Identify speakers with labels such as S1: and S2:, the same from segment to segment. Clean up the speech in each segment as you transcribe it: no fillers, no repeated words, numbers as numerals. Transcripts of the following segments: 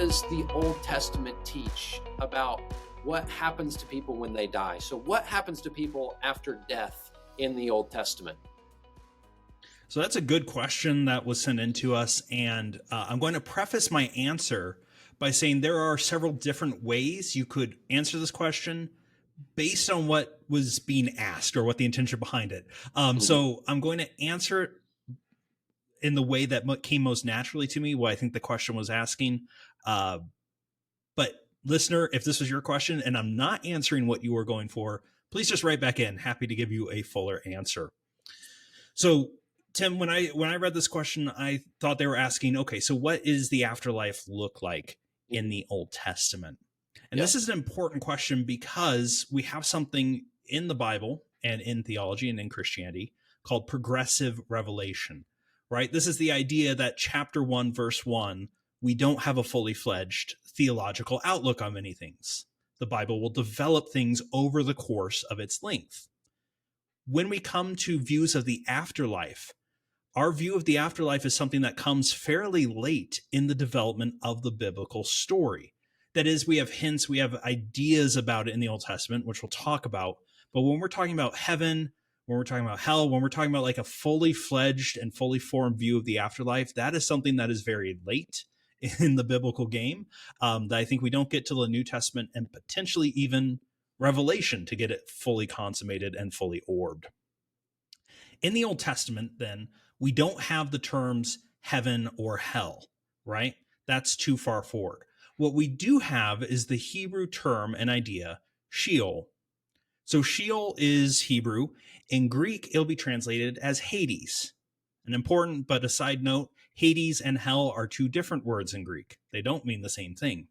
S1: does the Old Testament teach about what happens to people when they die? So what happens to people after death in the Old Testament?
S2: So that's a good question that was sent in to us. And I'm going to preface my answer by saying there are several different ways you could answer this question based on what was being asked or what the intention behind it. So I'm going to answer it in the way that came most naturally to me, what I think the question was asking. But listener, if this was your question and I'm not answering what you were going for, please just write back in. Happy to give you a fuller answer. So Tim, when I read this question, I thought they were asking, okay, so what is the afterlife look like in the Old Testament? And this is an important question because we have something in the Bible and in theology and in Christianity called progressive revelation, right? This is the idea that chapter 1, verse 1, we don't have a fully fledged theological outlook on many things. The Bible will develop things over the course of its length. When we come to views of the afterlife, our view of the afterlife is something that comes fairly late in the development of the biblical story. That is, we have hints, we have ideas about it in the Old Testament, which we'll talk about. But when we're talking about heaven, when we're talking about hell, when we're talking about like a fully fledged and fully formed view of the afterlife, that is something that is very late in the biblical game, that I think we don't get till the New Testament and potentially even Revelation to get it fully consummated and fully orbed. In the Old Testament, then, we don't have the terms heaven or hell, right? That's too far forward. What we do have is the Hebrew term and idea, Sheol. So Sheol is Hebrew. In Greek, it'll be translated as Hades. An important but a side note, Hades and hell are two different words in Greek. They don't mean the same thing.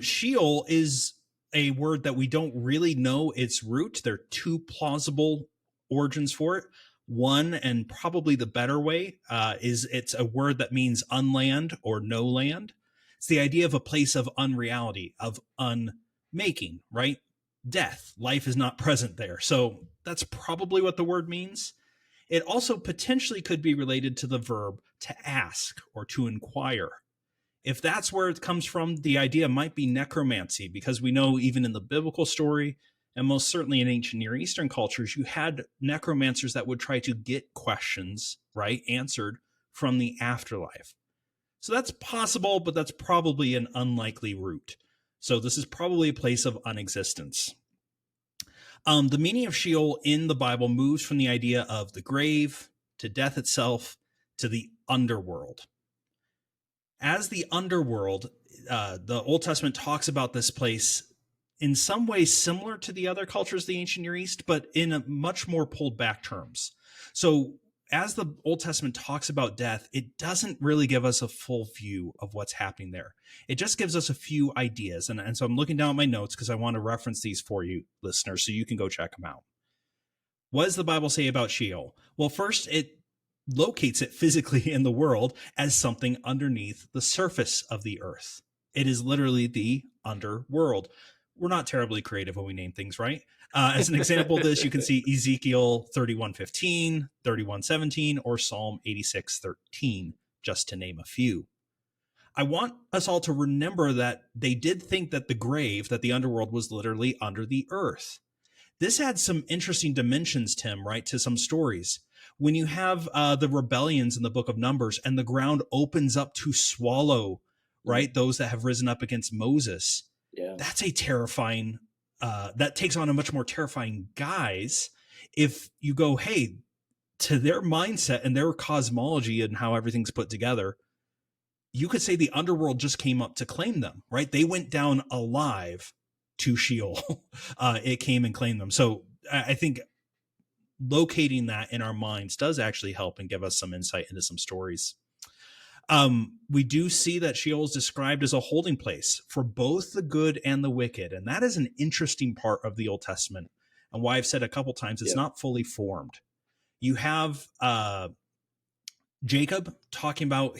S2: Sheol is a word that we don't really know its root. There are two plausible origins for it. One, and probably the better way, is it's a word that means unland or no land. It's the idea of a place of unreality, of unmaking, right? Death. Life is not present there. So that's probably what the word means. It also potentially could be related to the verb to ask or to inquire. If that's where it comes from, the idea might be necromancy, because we know even in the biblical story, and most certainly in ancient Near Eastern cultures, you had necromancers that would try to get questions, right, answered from the afterlife. So that's possible, but that's probably an unlikely route. So this is probably a place of unexistence. The meaning of Sheol in the Bible moves from the idea of the grave to death itself to the underworld. As the underworld, the Old Testament talks about this place in some ways similar to the other cultures of the ancient Near East, but in a much more pulled back terms. So as the Old Testament talks about death, it doesn't really give us a full view of what's happening there. It just gives us a few ideas. And so I'm looking down at my notes because I want to reference these for you, listeners, so you can go check them out. What does the Bible say about Sheol? Well, first, it locates it physically in the world as something underneath the surface of the earth. It is literally the underworld. We're not terribly creative when we name things, right? As an example of this, you can see Ezekiel 31:15, 31:17, or Psalm 86:13, just to name a few. I want us all to remember that they did think that the grave, that the underworld, was literally under the earth. This adds some interesting dimensions, Tim, right, to some stories. When you have the rebellions in the book of Numbers and the ground opens up to swallow, right, those that have risen up against Moses, that's a terrifying, that takes on a much more terrifying guise if you go, hey, to their mindset and their cosmology and how everything's put together, you could say the underworld just came up to claim them, right? They went down alive to Sheol. It came and claimed them. So I think locating that in our minds does actually help and give us some insight into some stories. We do see that Sheol is described as a holding place for both the good and the wicked. And that is an interesting part of the Old Testament. And why I've said a couple times, it's not fully formed. You have Jacob talking about,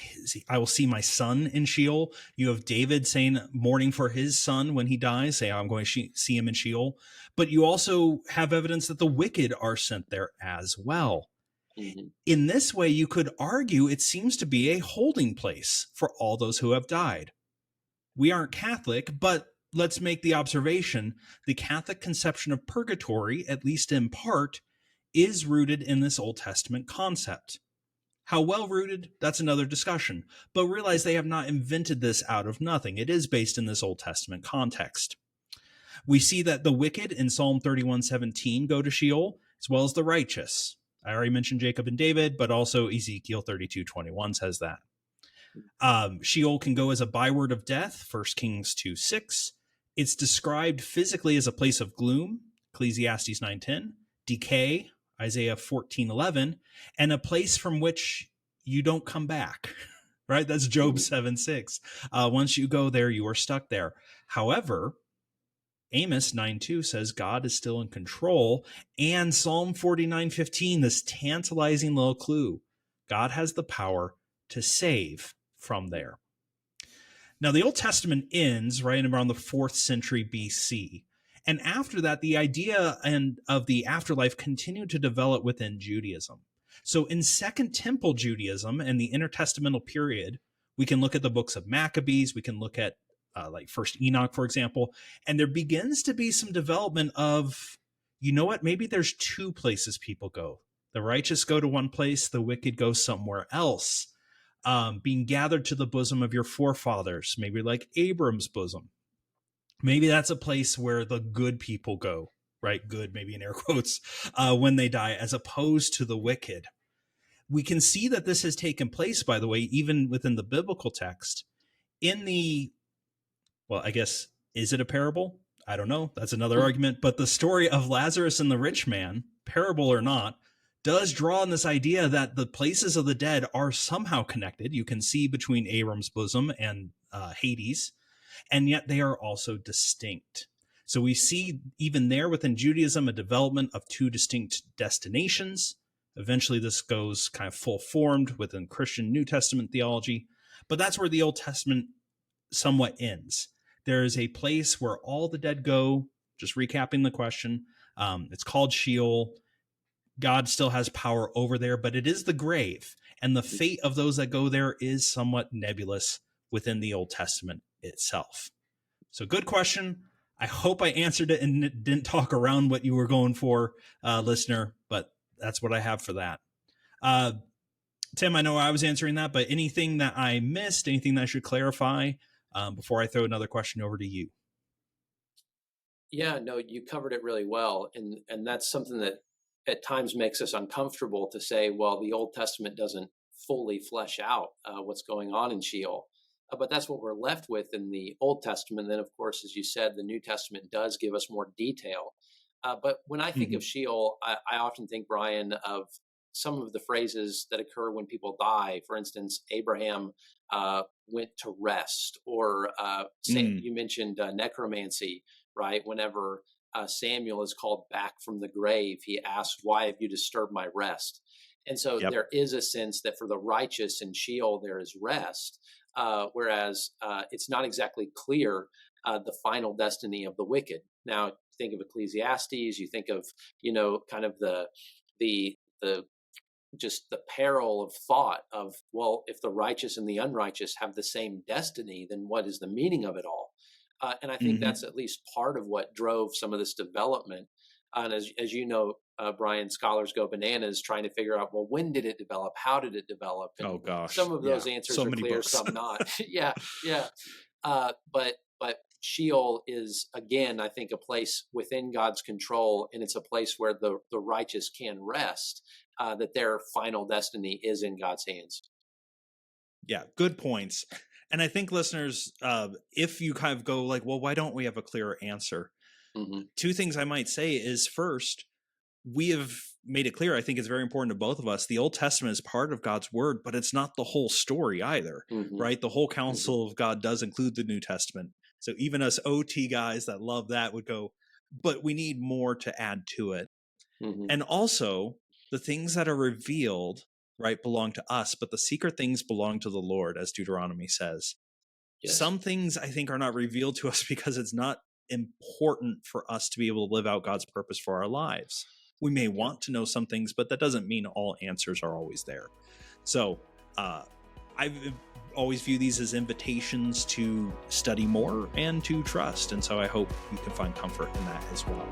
S2: I will see my son in Sheol. You have David saying, mourning for his son when he dies, say, I'm going to see him in Sheol. But you also have evidence that the wicked are sent there as well. Mm-hmm. In this way, you could argue it seems to be a holding place for all those who have died. We aren't Catholic, but let's make the observation: the Catholic conception of purgatory, at least in part, is rooted in this Old Testament concept. How well rooted, that's another discussion, but realize they have not invented this out of nothing. It is based in this Old Testament context. We see that the wicked in Psalm 31:17 go to Sheol, as well as the righteous. I already mentioned Jacob and David, but also Ezekiel 32:21 says that. Sheol can go as a byword of death, 1 Kings 2:6. It's described physically as a place of gloom, Ecclesiastes 9:10, decay, Isaiah 14:11, and a place from which you don't come back, right? That's Job 7:6. Once you go there, you are stuck there. However, Amos 9:2 says God is still in control, and Psalm 49:15, this tantalizing little clue, God has the power to save from there. Now, the Old Testament ends right around the 4th century BC. And after that, the idea of the afterlife continued to develop within Judaism. So in Second Temple Judaism and the intertestamental period, we can look at the books of Maccabees, we can look at like First Enoch, for example, and there begins to be some development of, you know what, maybe there's two places people go. The righteous go to one place, the wicked go somewhere else. Being gathered to the bosom of your forefathers, maybe like Abram's bosom. Maybe that's a place where the good people go, right? Good, maybe in air quotes, when they die, as opposed to the wicked. We can see that this has taken place, by the way, even within the biblical text. In the, well, I guess, is it a parable? I don't know. That's another argument. But the story of Lazarus and the rich man, parable or not, does draw on this idea that the places of the dead are somehow connected. You can see between Abram's bosom and Hades, and yet they are also distinct. So we see even there within Judaism a development of two distinct destinations. Eventually this goes kind of full formed within Christian New Testament theology, but that's where the Old Testament somewhat ends. There is a place where all the dead go, just recapping the question. It's called Sheol. God still has power over there, but it is the grave, and the fate of those that go there is somewhat nebulous within the Old Testament itself. So good question. I hope I answered it and didn't talk around what you were going for, listener, but that's what I have for that. Tim, I know I was answering that, but anything that I missed, anything that I should clarify before I throw another question over to you?
S1: Yeah, no, you covered it really well. And that's something that at times makes us uncomfortable to say, well, the Old Testament doesn't fully flesh out what's going on in Sheol. But that's what we're left with in the Old Testament. Then, of course, as you said, the New Testament does give us more detail. But when I think of Sheol, I often think, Brian, of some of the phrases that occur when people die. For instance, Abraham went to rest, or you mentioned necromancy, right? Whenever Samuel is called back from the grave, he asks, "Why have you disturbed my rest?" And so there is a sense that for the righteous in Sheol, there is rest, whereas it's not exactly clear the final destiny of the wicked. Now, think of Ecclesiastes, you think of, kind of the just the peril of thought of, well, if the righteous and the unrighteous have the same destiny, then what is the meaning of it all? And I think that's at least part of what drove some of this development. And as you know, Brian, scholars go bananas trying to figure out, well, when did it develop? How did it develop? And
S2: oh gosh,
S1: some of those answers are clear, some not. yeah. But Sheol is, again, I think, a place within God's control, and it's a place where the righteous can rest, that their final destiny is in God's hands.
S2: Yeah, good points. And I think listeners, if you kind of go like, well, why don't we have a clearer answer? Two things I might say is, first, we have made it clear, I think it's very important to both of us, the Old Testament is part of God's word, but it's not the whole story either, right? The whole counsel of God does include the New Testament. So even us OT guys that love that would go, but we need more to add to it. And also, the things that are revealed, right, belong to us, but the secret things belong to the Lord, as Deuteronomy says. Yes. Some things I think are not revealed to us because it's not important for us to be able to live out God's purpose for our lives. We may want to know some things, but that doesn't mean all answers are always there. So I've always view these as invitations to study more and to trust. And so I hope you can find comfort in that as well.